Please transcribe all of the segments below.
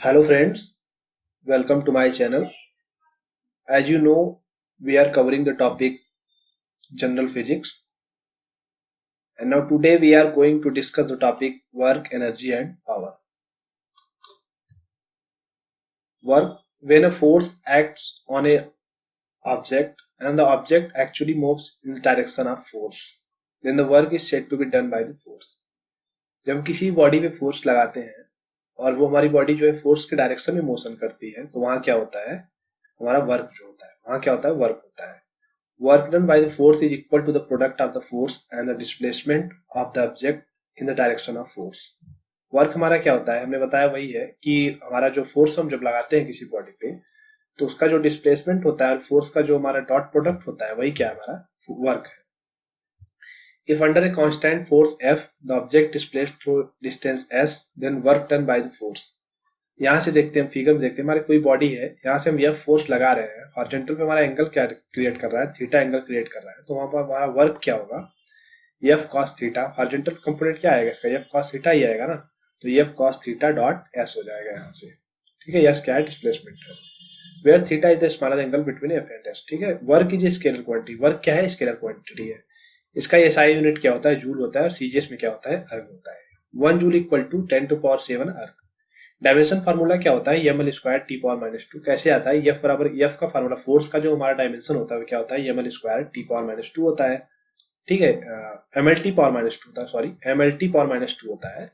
Hello friends, welcome to my channel. As you know, we are covering the topic general physics, and now today we are going to discuss the topic work, energy and power. Work: when a force acts on a object and the object actually moves in the direction of force, then the work is said to be done by the force. जब हम किसी body पे force लगाते हैं और वो हमारी body जो है फोर्स के डायरेक्शन में मोशन करती है, तो वहां क्या होता है, हमारा वर्क जो होता है, वहां क्या होता है, वर्क होता है. Work done by the force is equal to the product of the force and the displacement of the object in the direction of force. Work हमारा क्या होता है, हमने बताया वही है कि हमारा जो फोर्स हम जब लगाते हैं किसी बॉडी पे, तो उसका जो डिस्प्लेसमेंट होता है और फोर्स का जो हमारा डॉट प्रोडक्ट होता है, वही क्या है, हमारा वर्क है. If under a constant force F the object displaced through distance S, then work done by the force. यहाँ से देखते हैं, फिगर में देखते हैं, हमारी कोई बॉडी है, यहाँ से हम यह फोर्स लगा रहे हैं, हॉरिजॉन्टल पे हमारा एंगल क्या क्रिएट कर रहा है, थीटा एंगल क्रिएट कर रहा है, तो वहां पर हमारा वर्क क्या होगा, F cos theta. Horizontal component क्या आएगा इसका, एफ कॉस थीटा ही आएगा ना, तो F cos theta dot S हो जाएगा यहाँ से. ठीक है, एस क्या है, डिस्प्लेसमेंट है, where theta is the smaller angle between F and S. ठीक है, work is scalar quantity. Work क्या है, स्केलर क्वांटिटी है. इसका एसआई यूनिट क्या होता है, जूल होता है, और सीजीएस में क्या होता है, अर्ग होता है. 1 जूल इक्वल टू 10⁻⁷ अर्ग. डायमेंशन फार्मूला क्या होता है, M L square T power -2. कैसे आता है, एफ बराबर एफ का फार्मूला, फोर्स का जो हमारा डायमेंशन होता है वो क्या होता है, M L square T power -2 होता है. ठीक है, एम एल टी पावर -2 होता है, sorry M L T power -2 होता है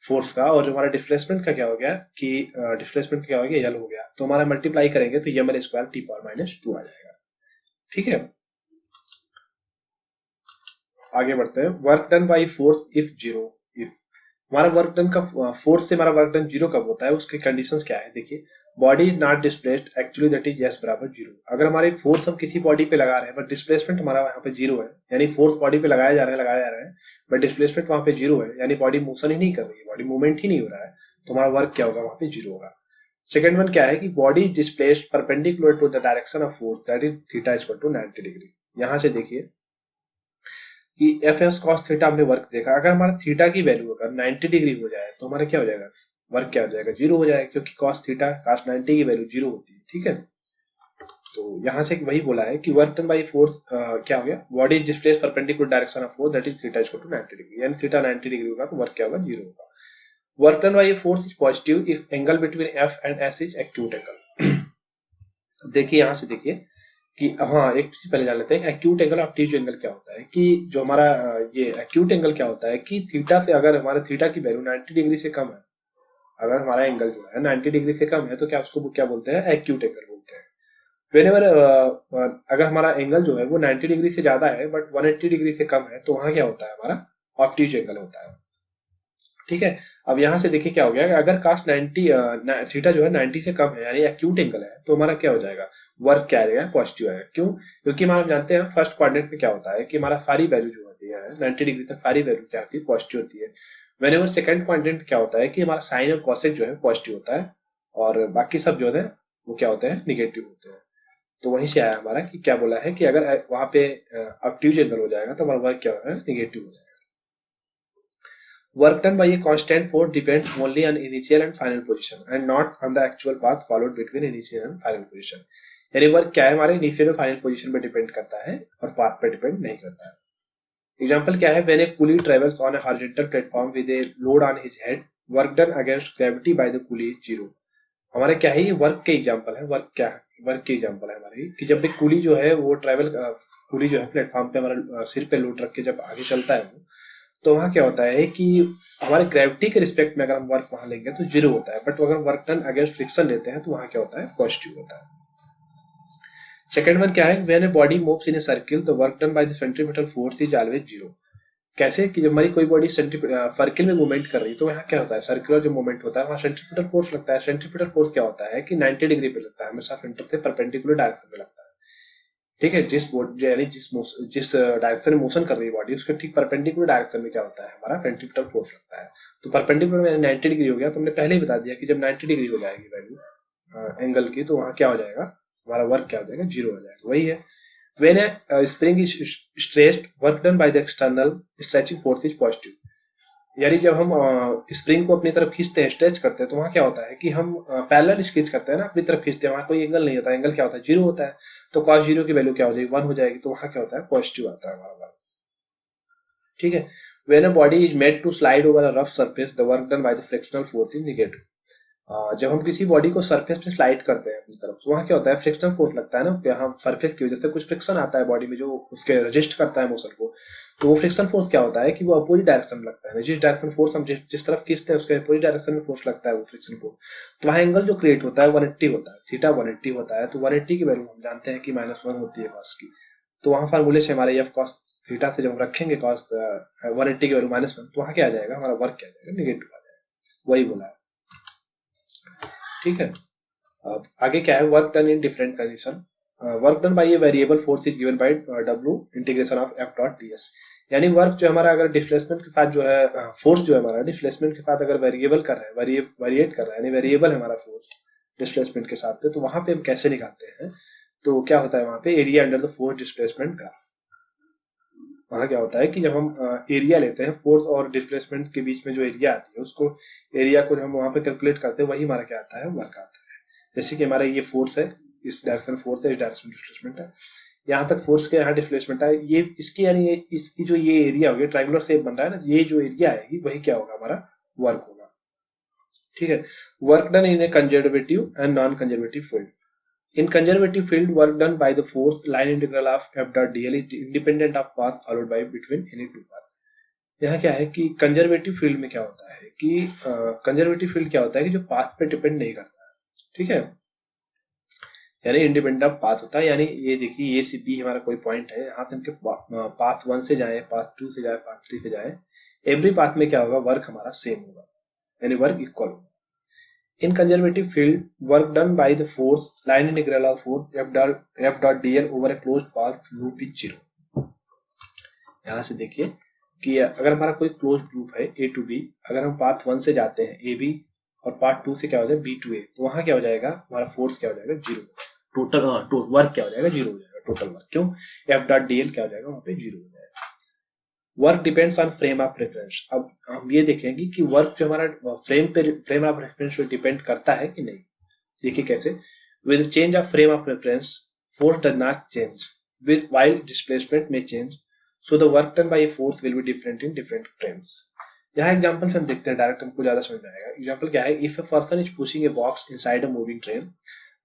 फोर्स का. और जो हमारा डिस्प्लेसमेंट का क्या हो गया कि डिस्प्लेसमेंट क्या हो गया, एल हो गया, तो हमारा मल्टीप्लाई करेंगे तो M L square T power -2 आ जाएगा. ठीक है, आगे बढ़ते हैं. Work done by force if zero. If हमारा वर्क डन का फोर्स से हमारा वर्क डन जीरो कब होता है, उसके कंडीशंस क्या है, देखिए. Body is not displaced actually that is S बराबर जीरो. अगर हमारे फोर्स हम किसी बॉडी पे लगा रहे हैं बट डिस्प्लेसमेंट हमारा यहाँ पे जीरो है, यानी फोर्स बॉडी पे लगाया जा रहा है बट डिस्प्लेसमेंट वहां पे जीरो है, यानी बॉडी मोशन ही नहीं कर रही है, बॉडी मूवमेंट ही नहीं हो रहा है, तो हमारा वर्क क्या होगा, वहां पे जीरो होगा. सेकंड वन क्या है कि body displaced perpendicular to the direction of force that is theta equal to 90 degree. यहां से देखिए कि एफ एस कॉस थीटा हमने वर्क देखा, अगर हमारा थीटा की वैल्यू अगर 90 डिग्री हो जाए तो हमारा क्या हो जाएगा, वर्क क्या हो जाएगा, जीरो हो जाएगा, क्योंकि कॉस थीटा कॉस 90 की वैल्यू जीरो होती है. ठीक है, तो यहां से वही बोला है कि वर्क डन बाई फोर्स क्या हो गया, body displace perpendicular direction of force that is theta equal to 90 degree, यानी थीटा 90 डिग्री होगा तो वर्क क्या होगा, जीरो होगा. Work done by force is positive if angle between F and S is acute angle. देखिए यहां से देखिए कि हाँ, एक चीज पहले जान लेते हैं एक्यूट एंगल और ऑब्ट्यूज एंगल क्या होता है. कि जो हमारा ये एक्यूट एंगल क्या होता है कि थीटा से अगर हमारे थीटा की वैल्यू 90 डिग्री से कम है, अगर हमारा एंगल जो है 90 डिग्री से कम है, तो क्या उसको क्या बोलते हैं, एक्यूट एंगल बोलते हैं. वेनेवर अगर हमारा एंगल जो है वो 90 डिग्री से ज्यादा है बट 180 डिग्री से कम है, तो वहां क्या होता है, हमारा ऑब्ट्यूज एंगल होता है. ठीक है, अब यहां से देखिए क्या हो गया, अगर कास्ट 90 थीटा जो है 90 से कम है, यानी एक्यूट एंगल है, तो हमारा क्या हो जाएगा, वर्क क्या आएगा, पॉजिटिव आएगा. क्यों, क्योंकि हमारा जानते हैं फर्स्ट क्वाड्रेंट में क्या होता है कि हमारा सारी वैल्यू जो होती है 90 डिग्री तक सारी वैल्यू क्या होती है, पॉजिटिव होती है. वेनेवर सेकंड क्वाड्रेंट क्या होता है कि हमारा साइन और कॉसेक जो है पॉजिटिव होता है, और बाकी सब जो है वो क्या होते हैं, निगेटिव होते हैं. तो वहीं से आया हमारा कि क्या बोला है कि अगर वहां पे ऑब्ट्यूज एंगल हो जाएगा तो हमारा वर्क क्या होगा, निगेटिव हो जाएगा. Work done by a constant force depends only on initial and final position and not on the actual path followed between initial and final position. यानी वर्क क्या है, हमारे इनिशियल और फाइनल पोजीशन पे डिपेंड करता है और पाथ पे डिपेंड नहीं करता है. एग्जांपल क्या है, when A coolie travels on A horizontal platform with a load on his head, work done against gravity by the coolie is zero. हमारे क्या है, ये वर्क के एग्जांपल है. वर्क क्या है, वर्क के एग्जांपल है हमारे कि जब एक कूली जो है वो ट्रेवल कूली जो है प्लेटफॉर्म पे हमारा सिर पे लोड रख के जब आगे चलता है वो, तो वहां क्या होता है कि हमारे ग्रेविटी के रिस्पेक्ट में अगर हम वर्क वहां लेंगे तो जीरो होता है, बट अगर वर्क डन अगेंस्ट फ्रिक्शन लेते हैं तो वहां क्या होता है, पॉजिटिव होता है. सेकंड वन क्या है, when a body moves in a circle the work done by the centripetal force is always zero. कैसे कि जब हमारी कोई बॉडी सर्किल में मूवमेंट कर रही है तो यहाँ क्या होता है, सर्कुलर जो मूवमेंट होता है वहां सेंट्रीपिटल फोर्स लगता है. सेंट्रीपिटल फोर्स क्या होता है कि 90 डिग्री पे लगता है, हमेशा सेंटर से परपेंडिकुलर डायरेक्शन में लगता है. ठीक है, यानी जिस डायरेक्शन में मोशन कर रही है बॉडी उसके ठीक परपेंडिकुलर डायरेक्शन में क्या होता है, हमारा सेंट्रीपिटल फोर्स लगता है. तो परपेंडिकुलर में 90 डिग्री हो गया, तो हमने पहले ही बता दिया कि जब 90 डिग्री हो जाएगी वैल्यू एंगल की, तो वहां क्या हो जाएगा, हमारा वर्क क्या हो जाएगा, जीरो हो जाएगा. वही है, when A spring is stretched, work done by the external stretching force is positive. यानी जब हम स्प्रिंग को अपनी तरफ खींचते हैं, स्ट्रेच करते हैं, तो वहां क्या होता है कि हम पैरेलल स्केच करते हैं ना, अपनी तरफ खींचते हैं, वहां कोई एंगल नहीं होता, एंगल क्या होता है, जीरो होता है। तो कॉस जीरो की वैल्यू क्या हो जाएगी, 1 हो जाएगी, तो वहां क्या होता है, पॉजिटिव आता है हमारा वर्क। ठीक है। When a body is made to slide over a rough surface the work done by the frictional force is negative. जब हम किसी बॉडी को सरफेस पे स्लाइड करते हैं अपनी तरफ, तो वहां क्या होता है, फ्रिक्शन फोर्स लगता है ना, कि हम सरफेस की वजह से कुछ फ्रिक्शन आता है बॉडी में जो उसके रजिस्ट करता है मोशन को। तो वो फ्रिक्शन फोर्स क्या होता है कि वो अपोजिट डायरेक्शन में लगता है, जिस डायरेक्शन फोर्स हम जिस तरफ खींचते हैं उसके अपोजिट डायरेक्शन में फोर्स लगता है वो फ्रिक्शन फोर्स। तो वहां एंगल जो क्रिएट होता है 180 होता है, थीटा 180 होता है। तो 180 की वैल्यू हम जानते हैं कि -1 होती है कॉस की। तो वहां फार्मूले से हमारे एफ कॉस थीटा से जब हम रखेंगे कॉस 180 की वैल्यू -1, तो वहां क्या आ जाएगा, हमारा वर्क क्या आ जाएगा, नेगेटिव आ जाएगा। वही बोला है। ठीक है। अब आगे क्या है, work done in different condition. Work done by a variable force is given by W integration of F dot D S. यानी वर्क जो हमारा अगर डिस्प्लेसमेंट के साथ जो है, फोर्स जो है हमारा डिस्प्लेसमेंट के साथ अगर वेरिएबल कर रहा है, वेरिएट कर रहा है, यानी वेरिएबल है हमारा फोर्स डिस्प्लेसमेंट के साथ, तो वहां पे हम कैसे निकालते हैं, तो क्या होता है वहां पे, area under the force displacement graph. वहां क्या होता है कि जब हम एरिया लेते हैं, फोर्स और डिस्प्लेसमेंट के बीच में जो एरिया आती है, उसको एरिया को हम वहां पे कैलकुलेट करते हैं, वही हमारा क्या आता है, वर्क आता है। जैसे कि हमारा ये फोर्स है, इस डायरेक्शन फोर्स है, इस डायरेक्शन डिस्प्लेसमेंट है, यहाँ तक फोर्स के यहाँ डिस्प्लेसमेंट है, ये इसकी यानी इसकी जो ये एरिया होगी, ट्रायंगुलर शेप बन रहा है ना, ये जो एरिया आएगी वही क्या होगा, हमारा वर्क होगा। ठीक है। Work done in A conservative and non conservative field. In conservative field, work done by the force line integral of f dot dl is independent of path followed by between any two path। यहाँ क्या है कि conservative field में क्या होता है कि conservative field क्या होता है कि जो पाथ पे डिपेंड नहीं करता है। ठीक है। यानी इंडिपेंडेंट ऑफ पाथ होता है, यानी ये देखिए, ए से बी हमारा कोई पॉइंट है, यहाँ पे पाथ 1 से जाए, पाथ 2 से जाए, पाथ 3 से जाए, एवरी पाथ में क्या होगा, वर्क हमारा सेम होगा, यानी वर्क इक्वल होगा। In conservative field, work done by the force line integral of force f dot dl over a closed path loop is 0। यहाँ से देखिए कि अगर हमारा कोई क्लोज लूप है a to b, अगर हम पाथ 1 से जाते हैं a b और पार्ट 2 से क्या हो जाए b to a, तो वहां क्या हो जाएगा, हमारा फोर्स क्या हो जाएगा, 0। टोटल वर्क क्या हो जाएगा, 0 हो जाएगा, टोटल वर्क। क्यों, f dot dl क्या हो जाएगा, वहां पे 0 हो जाएगा। Work depends on frame of reference. अब हम ये देखेंगे कि वर्क जो हमारा फ्रेम ऑफ रेफरेंस पे डिपेंड करता है कि नहीं। देखिए कैसे, with change of frame of reference force does not change with while displacement में change, so the work done by a force will be different in different frames. यहाँ example से हम देखते हैं, डायरेक्ट हमको ज्यादा समझ में आएगा। एग्जांपल क्या है, if a person is pushing a box inside a moving train,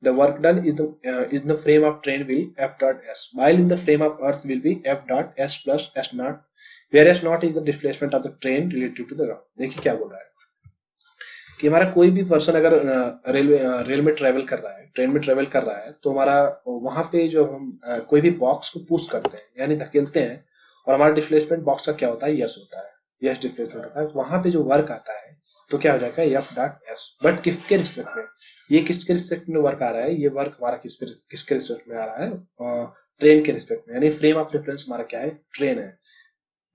the work done is the frame of train will f dot s, while in the frame of earth will be f dot s plus s naught, whereas naught is the displacement of the train relative to the ground। देखिए क्या बोल रहा है कि हमारा कोई भी person अगर रेल में ट्रेवल कर रहा है, ट्रेन में ट्रेवल कर रहा है, तो हमारा वहां पे जो हम कोई भी बॉक्स को पुश करते हैं यानी धकेलते हैं, और हमारा डिस्प्लेसमेंट बॉक्स का क्या होता है, यस होता है, यस डिस्प्लेसमेंट होता है, तो वहां पे जो वर्क आता है तो क्या हो जाएगा, एफ डॉट एस। बट किसके रिस्पेक्ट में, ये किसके रिस्पेक्ट में वर्क आ रहा है, ये वर्क हमारा किसके रिस्पेक्ट में आ रहा है, ट्रेन के रिस्पेक्ट में। यानी फ्रेम ऑफ रेफरेंस हमारा क्या है, ट्रेन है।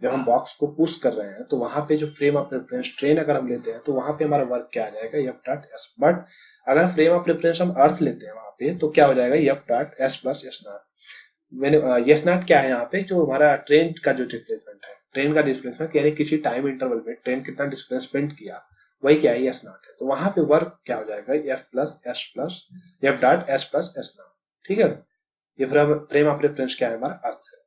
जब हम बॉक्स को पुश कर रहे हैं तो वहां पे जो फ्रेम ऑफ रेफरेंस ट्रेन अगर हम लेते हैं, तो वहां पे हमारा वर्क क्या आ जाएगा, एफ डॉट एस। बट अगर फ्रेम ऑफ रेफरेंस हम अर्थ लेते हैं वहां पे, तो क्या हो जाएगा, F dot S plus S not. मैंने यस नॉट क्या है यहाँ पे, जो हमारा ट्रेन का जो डिस्प्लेसमेंट है, ट्रेन का डिस्प्लेसमेंट यानी किसी टाइम इंटरवल में ट्रेन कितना डिस्प्लेसमेंट किया, वही क्या है, एस नॉट है। तो वहां पे वर्क क्या हो जाएगा, F dot S plus S not. ठीक है। ये फ्रेम ऑफ रेफरेंस क्या है, हमारा अर्थ है।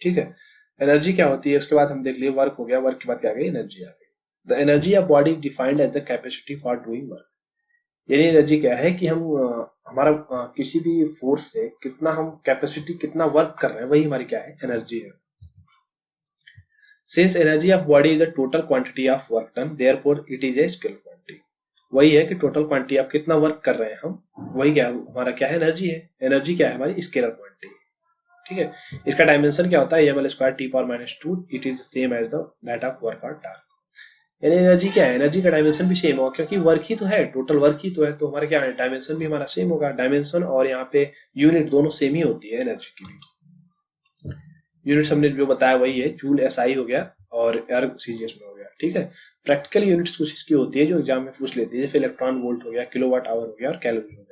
ठीक है। एनर्जी क्या होती है, उसके बाद हम देख लिए, वर्क हो गया, वर्क के बाद क्या आ गई, एनर्जी आ गई। The energy of body defined as the capacity for doing work. यानी एनर्जी क्या है कि हम हमारा किसी भी फोर्स से कितना हम कैपेसिटी, कितना वर्क कर रहे हैं, वही हमारी क्या है, एनर्जी है। Since energy of body is a total quantity of work done, therefore it is a scalar quantity. वही है कि टोटल क्वांटिटी आप कितना वर्क कर रहे हैं हम, वही क्या हमारा क्या है, एनर्जी है। एनर्जी क्या है, हमारी स्केलर क्वांटिटी। ठीक है। इसका डायमेंशन क्या होता है, M L square T power -2, it is same as the that of work और टास्क। यानी एनर्जी क्या है, एनर्जी का डायमेंशन भी सेम होगा, क्योंकि वर्क ही तो है, टोटल वर्क ही तो है, तो हमारा क्या है, डायमेंशन भी हमारा सेम होगा। डायमेंशन और यहाँ पे यूनिट दोनों सेम ही होती है एनर्जी की भी। यूनिट हमने जो बताया वही है, जूल एसआई हो गया और अर्ग सीजीएस में हो गया। ठीक है। प्रैक्टिकल यूनिट्स कुछ इसकी होती है जो एग्जाम में पूछ लेती है, जैसे इलेक्ट्रॉन वोल्ट हो गया, किलोवाट आवर हो गया और कैलोरी हो गया।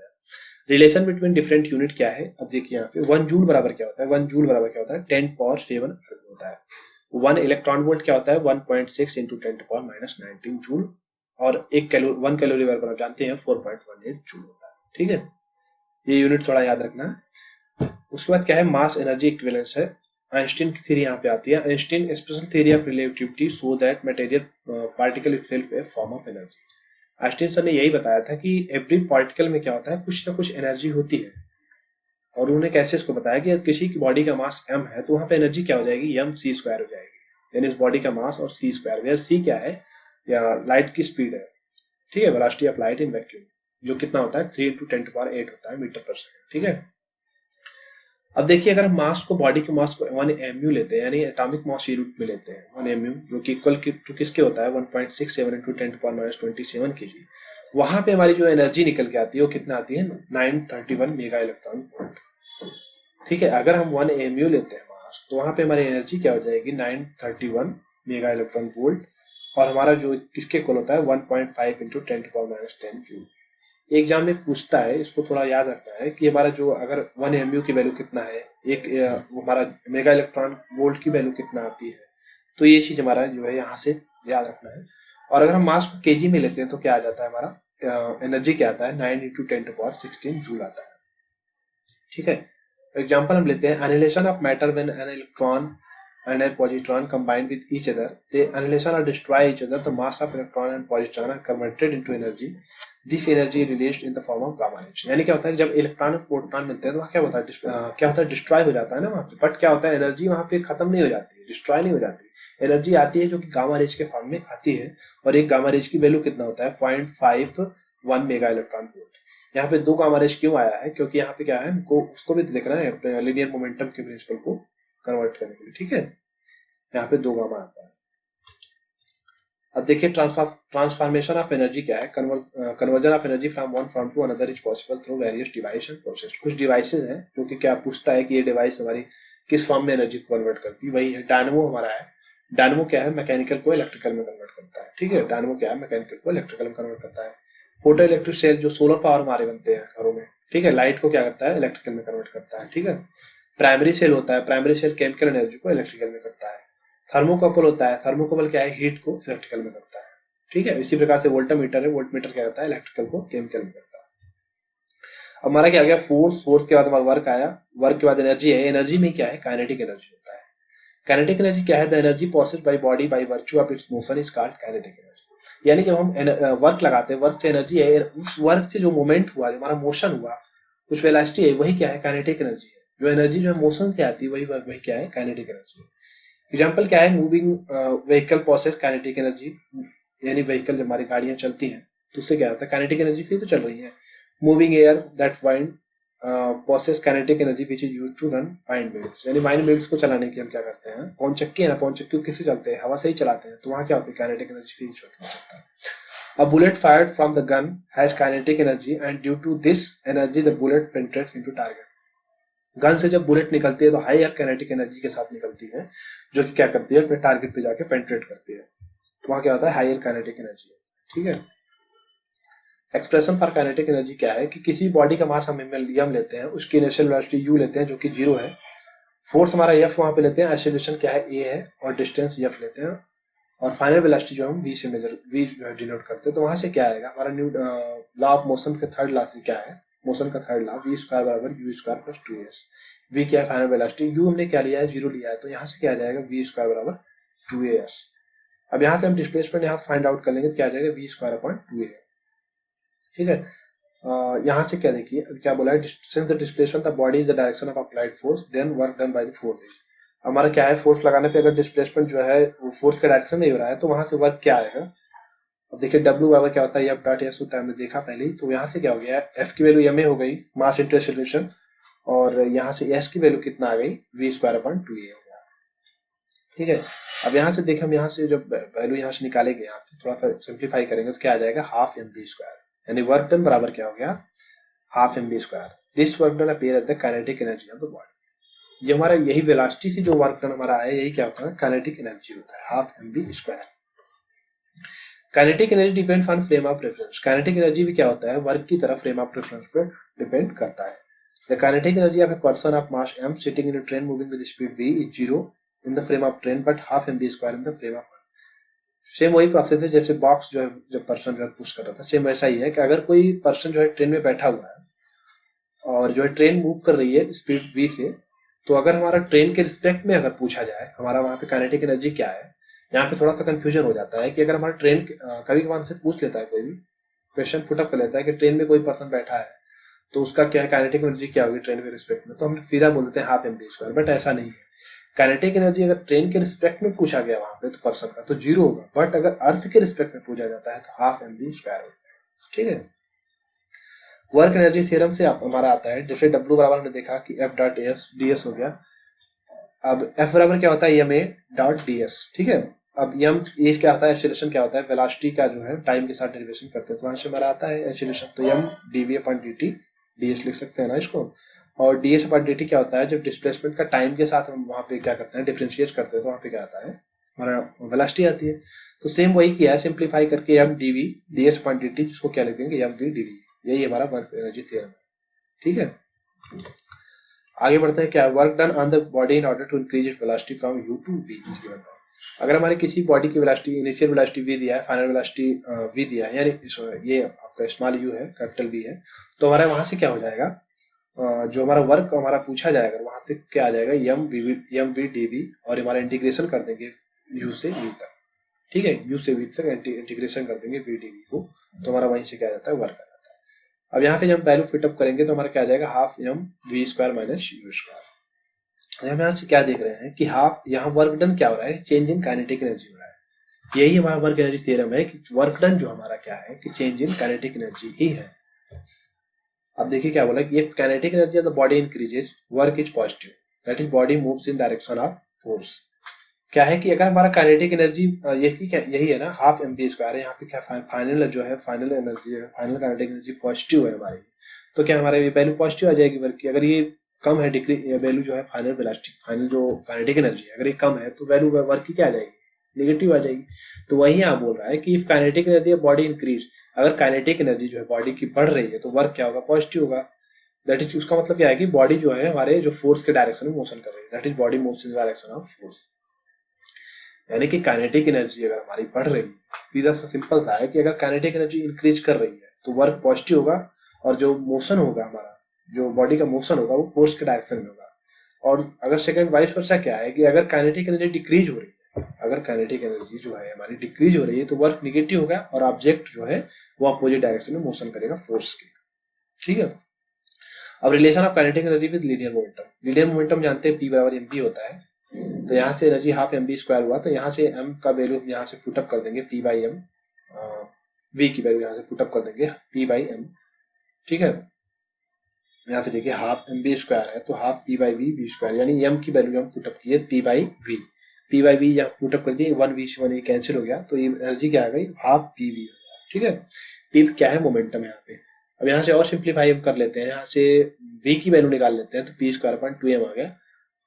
रिलेशन बिटवीन डिफरेंट यूनिट क्या है, अब देखिए यहाँ पे 1 जूल बराबर क्या होता है, 1 जूल बराबर क्या होता है, 10 पावर 7 अर्ग होता है। 1 इलेक्ट्रॉन वोल्ट क्या होता है 1.6 इंटू 10⁻⁻19 जूल, और 1 कैलोरी वर्ग आप जानते हैं 4.18 जूल होता है। ठीक है, ये यूनिट थोड़ा याद रखना है। उसके बाद क्या है मास एनर्जी इक्विवेलेंस है। आइंस्टीन की थ्योरी यहाँ पे आती है। Einstein special theory of relativity so that material particle itself A form of energy. Einstein sir ने यही बताया था कि एवरी पार्टिकल में क्या होता है कुछ ना कुछ एनर्जी होती है, और उन्होंने कैसे इसको बताया कि अगर किसी की बॉडी का मास m है तो वहां पे एनर्जी क्या हो जाएगी mc² हो जाएगी, यानी उस बॉडी का मास और c², वेयर c क्या है या लाइट की स्पीड है। ठीक है, velocity of light in vacuum, जो कितना होता है 3 × 10⁸ होता है मीटर पर सेकंड। ठीक है, अब देखिए अगर हम मास को बॉडी के मास को 1 mu लेते हैं, यानी एटॉमिक मास यूनिट में लेते हैं 1 mu, जो कि इक्वल टू किसके होता है 1.67 × 10⁻⁻27 kg, वहां पे हमारी जो एनर्जी निकल के आती है वो कितना आती है 931 मेगा इलेक्ट्रॉन वोल्ट। ठीक है, अगर हम 1 mu लेते हैं मास तो वहां पे हमारी एनर्जी क्या हो जाएगी 931 मेगा इलेक्ट्रॉन वोल्ट, और हमारा जो किसके इक्वल होता है 1.5 × 10⁻⁻10 जूल। एग्जाम में पूछता है, इसको थोड़ा याद रखना है कि हमारा जो अगर 1 mu की वैल्यू कितना है, एक हमारा मेगा इलेक्ट्रॉन वोल्ट की वैल्यू कितना आती है, तो ये चीज हमारा जो है यहाँ से याद रखना है। और अगर हम मास को केजी में लेते हैं तो क्या आ जाता है हमारा एनर्जी क्या आता है 9 × 10⁻16 जूल आता है। ठीक है, एग्जाम्पल हम लेते हैं annihilation of matter when an electron and a positron combine with each other, they annihilation or destroy each other, the mass of electron and positron are converted into energy, this energy released in the form of gamma rays। यानी क्या होता है जब electron और proton मिलते हैं तो वहाँ क्या होता है क्या होता है डिस्ट्रॉय हो जाता है ना वहाँ पे, बट क्या होता है एनर्जी वहाँ पे खत्म नहीं हो जाती, डिस्ट्रॉय नहीं हो जाती, एनर्जी आती है जो कि गामा रेज के फॉर्म में आती है, और एक गामा रेज की वैल्यू कितना होता है 0.51 मेगा इलेक्ट्रॉन वोल्ट। यहाँ पे 2 गामा रेज क्यों आया है, क्योंकि यहाँ पे क्या है हमको उसको भी देखना है लीनियर मोमेंटम के प्रिंसिपल को कन्वर्ट करने के लिए। ठीक है, यहाँ पे 2 गामा आता है। अब देखिए ट्रांसफॉर्मेशन ऑफ एनर्जी क्या है, conversion of energy from one form to another is possible through various device and process. कुछ डिवाइसेस हैं जो कि क्या पूछता है कि ये डिवाइस हमारी किस फॉर्म में एनर्जी को कन्वर्ट करती है, वही है डायनेमो हमारा है। डायनेमो क्या है मैकेनिकल को इलेक्ट्रिकल में कन्वर्ट करता है। ठीक है, डायनेमो क्या है मैकेनिकल को इलेक्ट्रिकल में कन्वर्ट करता है। फोटो इलेक्ट्रिक सेल जो सोलर पावर हमारे बनते हैं घरों में, ठीक है, लाइट को क्या करता है इलेक्ट्रिकल में कन्वर्ट करता है। ठीक है, प्राइमरी सेल होता है, प्राइमरी सेल केमिकल एनर्जी को इलेक्ट्रिकल में करता है। थर्मोकपल होता है, थर्मोकपल क्या है हीट को इलेक्ट्रिकल में करता है। ठीक है, इसी प्रकार से वोल्टामीटर है, वोल्टमीटर क्या करता है इलेक्ट्रिकल को केमिकल में करता है। अब हमारा क्या आ गया फोर्स के बाद हमारा वर्क आया, वर्क के बाद एनर्जी है, एनर्जी में क्या है काइनेटिक एनर्जी होता है। काइनेटिक एनर्जी क्या है the energy processed by body by virtue of its motion is called kinetic energy. यानी कि हम वर्क लगाते हैं, वर्क से एनर्जी है, उस वर्क से जो मूवमेंट हुआ, जो हमारा मोशन हुआ, कुछ वेलोसिटी है, वही क्या है काइनेटिक एनर्जी है। जो एनर्जी जो है मोशन से आती है वही क्या है काइनेटिक एनर्जी है। एग्जाम्पल क्या है moving vehicle process kinetic energy, यानी व्हीकल जब हमारी गाड़ियां चलती हैं तो उससे क्या होता है काइनेटिक एनर्जी फिर तो चल रही है। Moving air that wind process kinetic energy which is used to run wind mills, यानी वाइंड मिल्स को चलाने के हम क्या करते हैं पवन चक्की है ना, पवन चक्की किससे चलते हैं हवा से ही चलाते हैं, तो वहां क्या होती है काइनेटिक एनर्जी फिर चलता है। A bullet fired from the gun has kinetic energy and due to this energy the bullet penetrates into target। Gun से जब बुलेट निकलती है तो हाई काइनेटिक एनर्जी के साथ निकलती है, जो कि क्या करती है अपने टारगेट पे जाके पेनिट्रेट करती है, तो वहां क्या होता है हायर काइनेटिक एनर्जी। ठीक है, एक्सप्रेशन फॉर काइनेटिक एनर्जी क्या है कि किसी बॉडी का मास हम m लेते हैं, उसकी इनिशियल वेलोसिटी u लेते हैं जो कि 0 है, फोर्स हमारा f वहां पे लेते हैं, एक्सेलरेशन क्या है a है, और डिस्टेंस f लेते हैं, और फाइनल वेलोसिटी जो हम v से मेजर v जो है डिनोट करते हैं, तो वहां से क्या आएगा हमारा न्यू लॉ ऑफ मोशन के थर्ड लॉ से क्या है मोशन का थर्ड लॉ v² बराबर u² प्लस 2as। v क्या है फाइनल वेलोसिटी, u हमने क्या लिया है 0 लिया है, तो यहाँ से क्या आ जाएगा v² बराबर 2as। अब यहाँ से हम डिस्प्लेसमेंट यहाँ से फाइंड आउट कर लेंगे तो क्या आ जाएगा v² अपॉन 2a। ठीक है, यहाँ से क्या देखिए क्या बोला है since the displacement the body is the direction of applied force then work done by the force is. हमारा क्या है फोर्स लगाने पे अगर डिस्प्लेसमेंट जो है वो फोर्स के डायरेक्शन में ही हो रहा है तो वहां से वर्क क्या आएगा। अब देखिए W बराबर क्या होता है f डॉट s होता है, हमने देखा पहले ही, तो यहाँ से क्या हो गया f की वैल्यू ma हो गई मास इंटू एक्सेलरेशन, और यहाँ से s की वैल्यू कितना आ गई v² अपॉन 2a हो गया। ठीक है, अब यहाँ से देखें हम यहाँ से जब वैल्यू यहाँ से निकालेंगे, यहाँ पे थोड़ा सा सिंप्लीफाई करेंगे तो क्या आ जाएगा हाफ mv², यानी वर्क डन बराबर क्या हो गया half mv²। This work done appear at the kinetic energy of the body. ये हमारा यही वेलोसिटी से जो वर्क डन हमारा है यही क्या होता है काइनेटिक एनर्जी होता है half mv²। Kinetic energy depends on frame of reference. Kinetic energy भी क्या होता है वर्क की तरह फ्रेम ऑफ रेफरेंस पे डिपेंड करता है। The kinetic energy of a person of mass m sitting in a train moving with speed v is 0 in the frame of train but half M B square in the frame of. Same वही process है जैसे box जो है जब person जो है push कर रहा था, सेम वैसा ही है कि अगर कोई पर्सन जो है ट्रेन में बैठा हुआ है और जो है ट्रेन मूव कर रही है स्पीड v से, तो अगर हमारा ट्रेन के रिस्पेक्ट में अगर पूछा जाए हमारा वहां पे काइनेटिक एनर्जी क्या है, यहाँ पे थोड़ा सा कंफ्यूजन हो जाता है कि अगर हमारा ट्रेन कभी कभार से पूछ लेता है, कोई भी क्वेश्चन पुटअप कर लेता है कि ट्रेन में कोई पर्सन बैठा है तो उसका क्या है काइनेटिक एनर्जी क्या होगी ट्रेन के रिस्पेक्ट में, तो हम सीधा बोल देते हैं half M B square, but ऐसा नहीं है। काइनेटिक एनर्जी अगर ट्रेन के रिस्पेक्ट में पूछा गया वहां पे तो पर्सन का तो जीरो होगा, बट अगर अर्थ के रिस्पेक्ट में पूछा जाता है तो हाफ एम बी स्क्वायर होगा। ठीक है। वर्क एनर्जी थ्योरम से हमारा आता है जैसे डब्ल्यू बराबर हमने देखा कि F dot S D S हो गया। अब एफ बराबर क्या होता है M A dot D S. ठीक है। अब एम एज क्या होता है, एक्सीलरेशन क्या होता है, वेलोसिटी का जो है टाइम के साथ डेरिवेशन करते हैं तो वहां से हमारा आता है एक्सीलरेशन, तो M D V upon D T, D S लिख सकते हैं ना इसको। और D S upon D T क्या होता है, जब डिस्प्लेसमेंट का टाइम के साथ हम वहां पे क्या करते हैं डिफरेंशिएट करते हैं तो वहां पे क्या आता है हमारा वेलोसिटी आती है। तो सेम वही किया है, सिंप्लीफाई करके M D V D S upon D T, जिसको क्या लिख देंगे एम वी डी वी, यही हमारा वर्क एनर्जी थ्योरम है। ठीक है। आगे बढ़ते हैं, क्या work done on the body in order to increase it velocity from U to V is given by. अगर हमारे किसी बॉडी की वेलोसिटी इनिशियल वेलोसिटी वी दिया है, फाइनल वेलोसिटी वी दिया है, यानी ये आपका स्मॉल यू है कैपिटल वी है, तो हमारे वहां से क्या हो जाएगा जो हमारा वर्क हमारा पूछा जाएगा वहां से क्या आ जाएगा एम वी डी वी, और हमारा इंटीग्रेशन कर देंगे यू से वी तक। ठीक है। यू से वी तक इंटीग्रेशन कर देंगे वी डी वी को, तो हमारा वहीं से क्या आ जाता है वर्क आ जाता है। अब यहाँ पे जब वैल्यू फिटअप करेंगे तो हमारा क्या आ जाएगा half M V square minus U square. हम यहाँ से क्या देख रहे हैं कि हाफ यहाँ वर्क डन क्या हो रहा है, चेंज इन काइनेटिक एनर्जी हो रहा है। यही हमारा वर्क एनर्जी थ्योरम है कि वर्क डन जो हमारा क्या है कि चेंज इन काइनेटिक एनर्जी ही है। अब देखिए क्या बोला कि ये kinetic energy of the body increases, work is positive, that is body moves in direction of force. क्या है कि अगर हमारा काइनेटिक एनर्जी यही है ना हाफ एम बी स्क्वायर है, यहाँ पे क्या फाइनल जो है फाइनल एनर्जी है, फाइनल काइनेटिक एनर्जी पॉजिटिव है हमारी, तो क्या हमारे वैल्यू पॉजिटिव आ जाएगी वर्क की। अगर ये कम है डिग्री वैल्यू जो है फाइनल वेलोसिटी फाइनल जो काइनेटिक एनर्जी है अगर ये कम है तो वैल्यू वर्क की क्या आ जाएगी नेगेटिव आ जाएगी। तो वही यहाँ बोल रहा है कि if kinetic energy body increase, अगर काइनेटिक एनर्जी जो है बॉडी की बढ़ रही है तो वर्क क्या होगा पॉजिटिव होगा। दैट इज उसका मतलब क्या है कि बॉडी जो है हमारे जो फोर्स के डायरेक्शन में मोशन कर रही है, that is body moves in direction of force. यानी कि काइनेटिक एनर्जी अगर हमारी बढ़ रही है, सीधा सा सिंपल सा है कि अगर काइनेटिक एनर्जी इंक्रीज कर रही है तो वर्क पॉजिटिव होगा, और जो मोशन होगा हमारा जो बॉडी का मोशन होगा वो फोर्स के डायरेक्शन में होगा। और अगर सेकंड वाइस वर्सा क्या है कि अगर काइनेटिक एनर्जी डिक्रीज हो रही है, अगर काइनेटिक एनर्जी जो है हमारी डिक्रीज हो रही है तो वर्क निगेटिव होगा और ऑब्जेक्ट जो है वो अपोजिट डायरेक्शन में मोशन करेगा फोर्स के। ठीक है। अब relation of kinetic energy with linear momentum, linear momentum जानते हैं पी बराबर एम बी होता है, तो यहाँ से energy half M B square हुआ, तो यहाँ से एम का वैल्यू यहाँ से पुटअप कर देंगे पी बाई एम, वी की वैल्यू यहाँ से पुटअप कर देंगे पी बाई एम। ठीक है। यहाँ से देखिए हाफ एम बी स्क्वायर है तो half P by V B square, यानी एम की वैल्यू हम पुटअप किए P by V, P by V यहाँ पुटअप कर दिए, वन वी से वन कैंसिल हो गया तो ये एनर्जी क्या आ गई हाफ पी वी हो गया। ठीक है। पी क्या है मोमेंटम यहाँ पे। अब यहाँ से और सिंप्लीफाई कर लेते हैं, यहाँ से वी की वैल्यू निकाल लेते हैं तो P square point two M आ गया।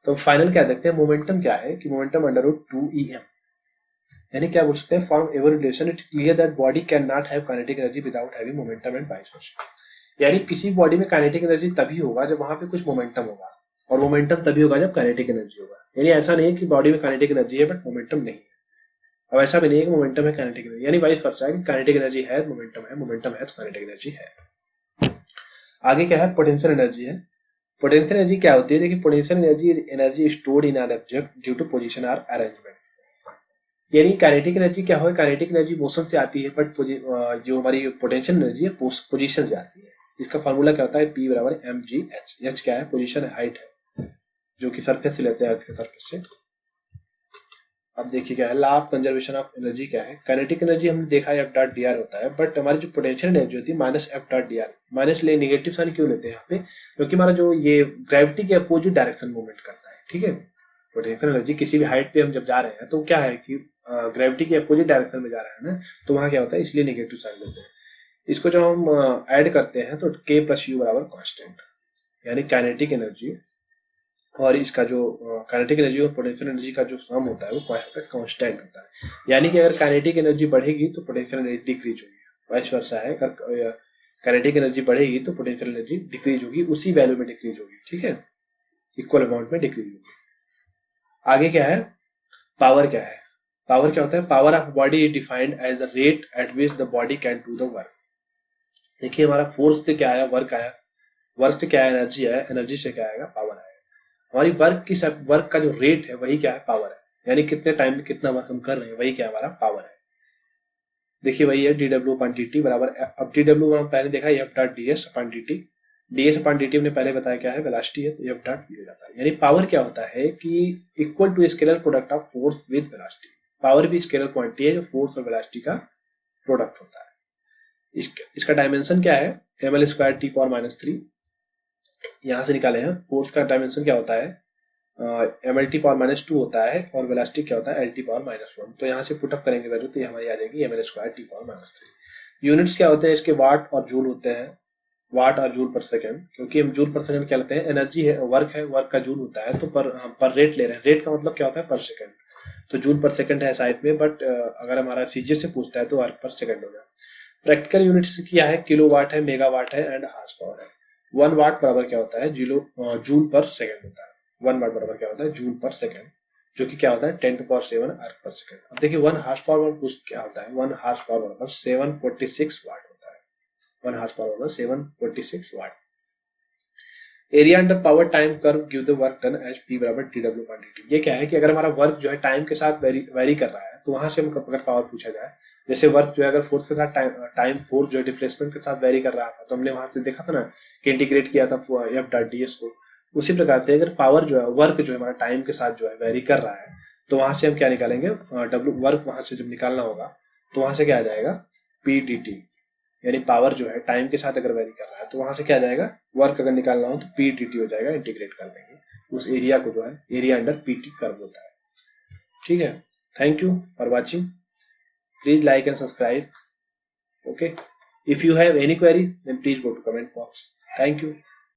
तो फाइनल क्या देखते हैं मोमेंटम क्या है कि momentum under root two E M, यानी क्या बोल सकते हैं from ever relation it clear that body can not have kinetic energy without having momentum and vice versa. यानी किसी बॉडी में काइनेटिक एनर्जी तभी होगा जब वहां पे कुछ मोमेंटम होगा, और मोमेंटम तभी होगा जब काइनेटिक एनर्जी होगा। यानी ऐसा नहीं है कि बॉडी में काइनेटिक एनर्जी है बट मोमेंटम नहीं है, अब ऐसा भी नहीं है कि मोमेंटम है काइनेटिक एनर्जी, यानी वाइस वर्सा है कि काइनेटिक एनर्जी है मोमेंटम है तो काइनेटिक एनर्जी है। आगे क्या है पोटेंशियल एनर्जी है। पोटेंशियल एनर्जी क्या होती है, देखिए potential energy stored in an object due to position और अरेंजमेंट। यानी काइनेटिक एनर्जी क्या हो, काइनेटिक एनर्जी मोशन से आती है बट जो हमारी पोटेंशियल एनर्जी है पोजीशन से आती है। इसका फार्मूला क्या होता है पी बराबर एम जी एच, एच क्या है पोजीशन है हाइट है जो कि सरफेस से लेते हैं अर्थ के सरफेस से। अब देखिए क्या है law of conservation of energy क्या है, काइनेटिक एनर्जी हमने देखा है एफ डॉट डी आर होता है, बट हमारी जो पोटेंशियल एनर्जी होती है minus F dot D R, minus ले नेगेटिव साइन क्यों लेते हैं यहाँ पे, क्योंकि हमारा जो ये ग्रेविटी के अपोजिट डायरेक्शन मूवमेंट करता है। ठीक है। पोटेंशियल एनर्जी किसी भी हाइट पे हम जब जा रहे हैं तो क्या है कि ग्रेविटी के अपोजिट डायरेक्शन में जा रहे हैं ना, तो वहां क्या होता है इसलिए नेगेटिव साइन लेते हैं। इसको जब हम ऐड करते हैं तो के प्लस यू बराबर कॉन्स्टेंट, यानी काइनेटिक एनर्जी और इसका जो काइनेटिक एनर्जी और पोटेंशियल एनर्जी का जो सम होता है वो क्या होता है कांस्टेंट होता है। यानी कि अगर काइनेटिक एनर्जी बढ़ेगी तो पोटेंशियल एनर्जी डिक्रीज होगी, वाइस वर्सा है, अगर काइनेटिक एनर्जी बढ़ेगी तो पोटेंशियल एनर्जी डिक्रीज होगी, उसी वैल्यू में डिक्रीज होगी। ठीक है। इक्वल अमाउंट में डिक्रीज होगी। आगे क्या है, पावर क्या है, पावर क्या होता है, power of body is defined as the rate at which the body can do the work. देखिए हमारा फोर्स से क्या आया, वर्क आया, वर्क से क्या है, एनर्जी आया, एनर्जी से क्या आएगा, पावर आएगा। हमारी वर्क का जो रेट है वही क्या है, पावर है, यानी कितने टाइम में कितना वर्क हम कर रहे हैं वही क्या हमारा पावर है। देखिए वही है डी डब्ल्यू अपन डी टी बराबर, अब डी डब्ल्यू हम पहले देखा एफ डॉट डी एस अपन डी टी, डी एस अपन डी टी हमने पहले बताया क्या है, वेलोसिटी है, तो एफ डॉट वी हो जाता है। यानी पावर क्या होता है कि equal to scalar product of force with velocity. Power भी स्केलर क्वांटिटी है जो फोर्स और वेलोसिटी का प्रोडक्ट होता है। इसका डायमेंशन क्या है, M L square T power -3, यहां से निकाले हैं। फोर्स का डायमेंशन क्या होता है, एम एल टी पावर -2 होता है, और वेलोसिटी क्या होता है, एल टी पावर -1। तो यहाँ से पुटअप करेंगे वैल्यू, तो ये हमारी आ जाएगी M L square T power -3। Units क्या होते हैं इसके, वाट और जूल होते हैं, वाट और जूल पर सेकंड, क्योंकि हम जूल पर सेकंड क्या लेते हैं, एनर्जी है, वर्क का जूल होता है, तो हम पर रेट ले रहे हैं। रेट का मतलब क्या होता है, पर सेकंड, तो जूल पर सेकंड है साइड में, बट अगर हमारा सीजीएस से पूछता है तो वर्क पर सेकंड हो गया। प्रैक्टिकल यूनिट्स क्या है, किलोवाट है, मेगावाट है एंड हार्स पावर है। 1 वाट बराबर क्या होता है, जूल पर सेकंड होता है। 1 वाट बराबर क्या होता है, जूल पर सेकंड, जो कि क्या होता है 10⁻7 अर्थ पर सेकंड। अब देखिए 1 हार्स पावर पूछ क्या होता है, 1 हार्स पावर बराबर 746 वाट होता है। 1 हार्स पावर बराबर 746 watt. Area under power time curve give the work done as P बराबर T W by D T. ये क्या है कि अगर हमारा वर्क जो है टाइम के साथ वेरी कर रहा है, तो वहां से हम अगर पावर पूछा जाए, जैसे वर्क जो है अगर फोर्स के साथ टाइम फोर्स जो है डिस्प्लेसमेंट के साथ वेरी कर रहा था, तो हमने वहां से देखा था ना कि इंटीग्रेट किया था एफ डॉट डी एस को। उसी प्रकार से अगर पावर जो है, वर्क जो है हमारा टाइम के साथ जो है वेरी कर रहा है, तो वहां से हम क्या निकालेंगे, डब्ल्यू वर्क वहां से जब निकालना होगा तो वहां से क्या आ जाएगा, पी डी टी। यानी पावर जो है टाइम के साथ अगर वेरी कर रहा है तो वहां से क्या आ जाएगा, वर्क अगर निकालना हो तो पी डी टी हो जाएगा, इंटीग्रेट कर देंगे उस एरिया को, जो है area under P T curve होता है। ठीक है, thank you for watching, please like and subscribe. Okay, if you have any query then please go to comment box. Thank you.